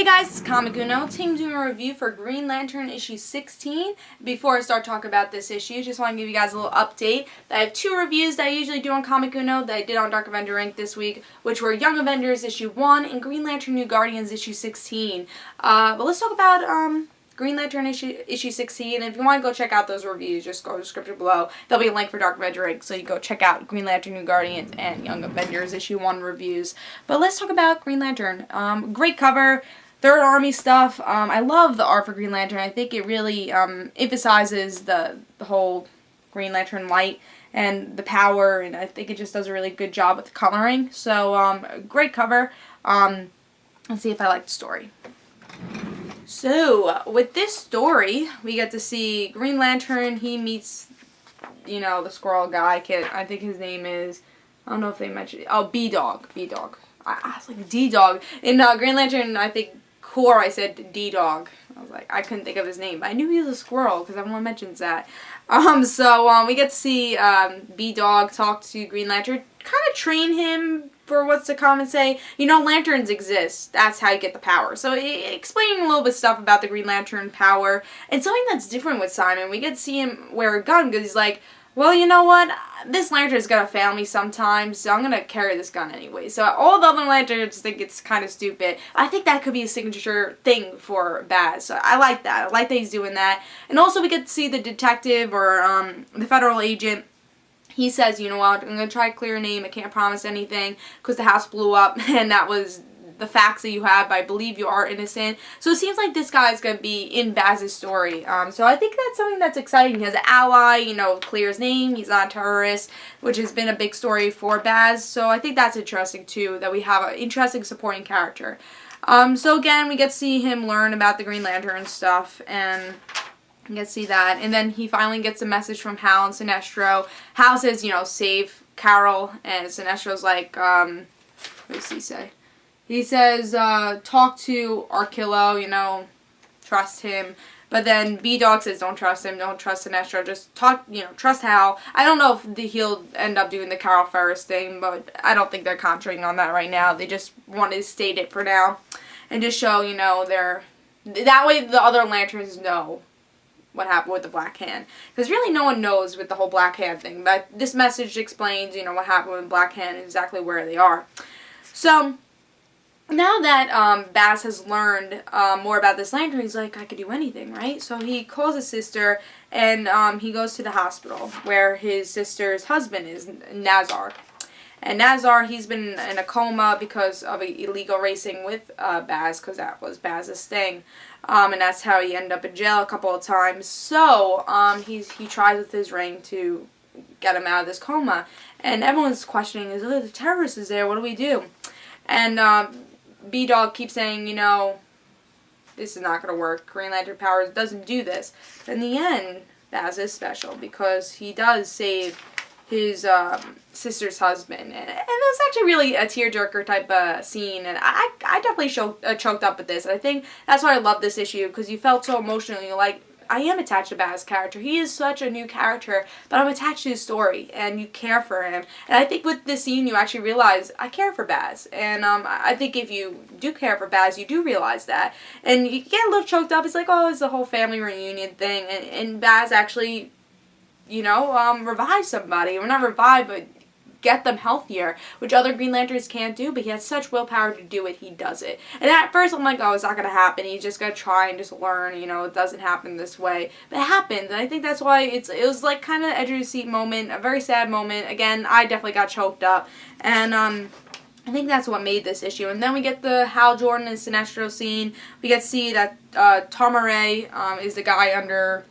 Hey guys, it's Comic Uno. Team doing a review for Green Lantern issue 16. Before I start talking about this issue, just want to give you guys a little update. I have two reviews that I usually do on Comic Uno that I did on Dark Avenger Inc. this week, which were Young Avengers issue 1 and Green Lantern New Guardians issue 16. But let's talk about Green Lantern issue 16, and if you want to go check out those reviews, just go to the description below. There'll be a link for Dark Avenger Inc. so you go check out Green Lantern New Guardians and Young Avengers issue 1 reviews. But let's talk about Green Lantern. Great cover, Third Army stuff. I love the art for Green Lantern. I think it really emphasizes the whole Green Lantern light and the power, and I think it just does a really good job with the coloring. So, great cover. Let's see if I like the story. So, with this story, we get to see Green Lantern. He meets, you know, the squirrel guy. I think his name is, I don't know if they mentioned it. Oh, B-Dog. B-Dog. I was like, D-Dog. In Green Lantern, I think, Core, I said D-Dog. I was like, I couldn't think of his name, but I knew he was a squirrel because everyone mentions that. So, we get to see B-Dog talk to Green Lantern, kind of train him for what's to come and say, you know, lanterns exist. That's how you get the power. So explaining a little bit stuff about the Green Lantern power and something that's different with Simon. We get to see him wear a gun because he's like, well, you know what? This lantern's gonna fail me sometimes, so I'm gonna carry this gun anyway. So all the other lanterns think it's kind of stupid. I think that could be a signature thing for Baz. So I like that. I like that he's doing that. And also we get to see the detective or the federal agent. He says, you know what, I'm going to try to clear your name. I can't promise anything because the house blew up and that was the facts that you have, but I believe you are innocent. So it seems like this guy is going to be in Baz's story. So I think that's something that's exciting. He has an ally, you know, clear his name. He's not a terrorist, which has been a big story for Baz. So I think that's interesting too, that we have an interesting supporting character. So again, we get to see him learn about the Green Lantern stuff, and you get to see that. And then he finally gets a message from Hal and Sinestro. Hal says, you know, save Carol. And Sinestro's like, what does he say? He says, talk to Arkillo, you know, trust him. But then B-Dog says, don't trust him, don't trust Sinestro, just talk, you know, trust Hal. I don't know if he'll end up doing the Carol Ferris thing, but I don't think they're concentrating on that right now. They just wanted to state it for now and just show, you know, that way the other lanterns know what happened with the Black Hand. Because really no one knows with the whole Black Hand thing. But this message explains, you know, what happened with Black Hand and exactly where they are. So, now that Baz has learned more about this lantern, he's like, I could do anything, right? So he calls his sister, and he goes to the hospital where his sister's husband is, Nazar. And Nazar, he's been in a coma because of illegal racing with Baz, because that was Baz's thing. And that's how he ended up in jail a couple of times. So, he tries with his ring to get him out of this coma. And everyone's questioning, oh, the terrorist is there, what do we do? And B-Dog keeps saying, you know, this is not going to work. Green Lantern powers doesn't do this. But in the end, Baz is special because he does save his sister's husband, and it's actually really a tearjerker type of scene, and I definitely choked up with this, and I think that's why I love this issue, because you felt so emotionally, like, I am attached to Baz's character. He is such a new character, but I'm attached to his story, and you care for him, and I think with this scene you actually realize, I care for Baz, and I think if you do care for Baz, you do realize that, and you get a little choked up. It's like, oh, it's a whole family reunion thing, and Baz actually, you know, revive somebody. Or not revive, but get them healthier, which other Green Lanterns can't do, but he has such willpower to do it, he does it. And at first I'm like, oh, it's not going to happen. He's just going to try and just learn, you know, it doesn't happen this way. But it happened, and I think that's why it was like kind of an edge of the seat moment, a very sad moment. Again, I definitely got choked up, and I think that's what made this issue. And then we get the Hal Jordan and Sinestro scene. We get to see that Tomare is the guy under,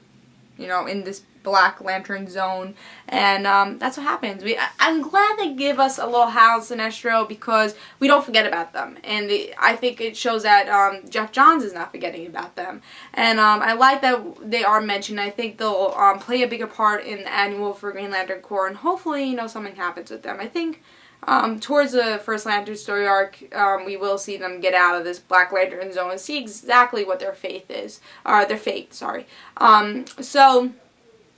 you know, in this Black Lantern zone, and that's what happens. I'm glad they give us a little Hal and Sinestro because we don't forget about them, and I think it shows that Jeff Johns is not forgetting about them, and I like that they are mentioned. I think they'll play a bigger part in the annual for Green Lantern Corps, and hopefully, you know, something happens with them. I think towards the first Lantern story arc, we will see them get out of this Black Lantern zone and see exactly what their fate is, or their fate, sorry. So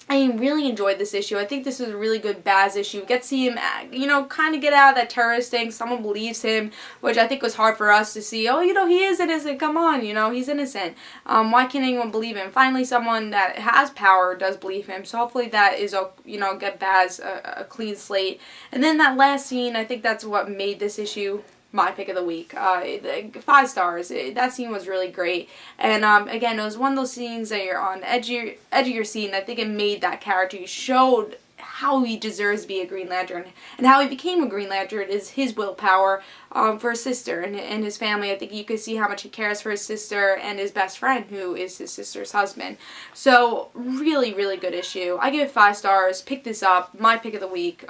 I really enjoyed this issue. I think this is a really good Baz issue. We get to see him, you know, kind of get out of that terrorist thing. Someone believes him, which I think was hard for us to see. Oh, you know, he is innocent. Come on, you know, he's innocent. Why can't anyone believe him? Finally, someone that has power does believe him. So hopefully that is, you know, get Baz a clean slate. And then that last scene, I think that's what made this issue my pick of the week. 5 stars. That scene was really great. And again, it was one of those scenes that you're on the edge of your seat, and I think it made that character. You showed how he deserves to be a Green Lantern, and how he became a Green Lantern is his willpower for his sister and his family. I think you could see how much he cares for his sister and his best friend, who is his sister's husband. So really, really good issue. I give it 5 stars. Pick this up. My pick of the week.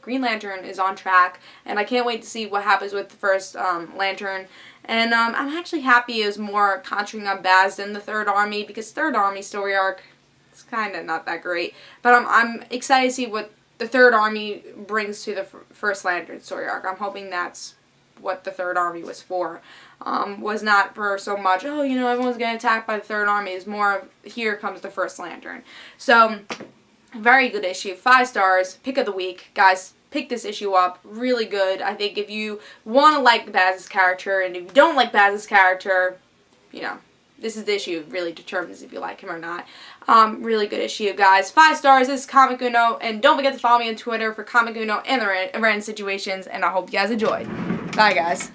Green Lantern is on track, and I can't wait to see what happens with the first Lantern. And I'm actually happy it was more concentrating on Baz than the Third Army, because Third Army story arc is kind of not that great. But I'm excited to see what the Third Army brings to the first Lantern story arc. I'm hoping that's what the Third Army was for. Was not for so much, oh, you know, everyone's getting attacked by the Third Army. It's more of, here comes the first Lantern. So, very good issue. 5 stars. Pick of the week. Guys, pick this issue up. Really good. I think if you want to like Baz's character, and if you don't like Baz's character, you know, this is the issue. It really determines if you like him or not. Really good issue, guys. 5 stars. This is Comic Uno. And don't forget to follow me on Twitter for Comic Uno and the random situations. And I hope you guys enjoyed. Bye, guys.